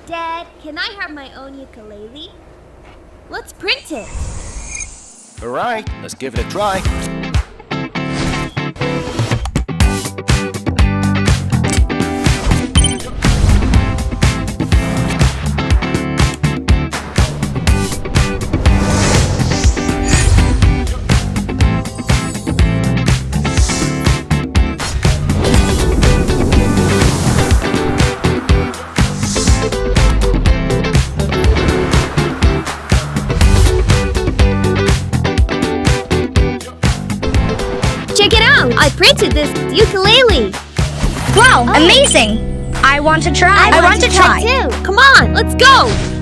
Dad, can I have my own ukulele? Let's print it. Alright, let's give it a try. Check it out! I printed this ukulele! Wow, amazing! I want to try. I want to try too! Come on, let's go!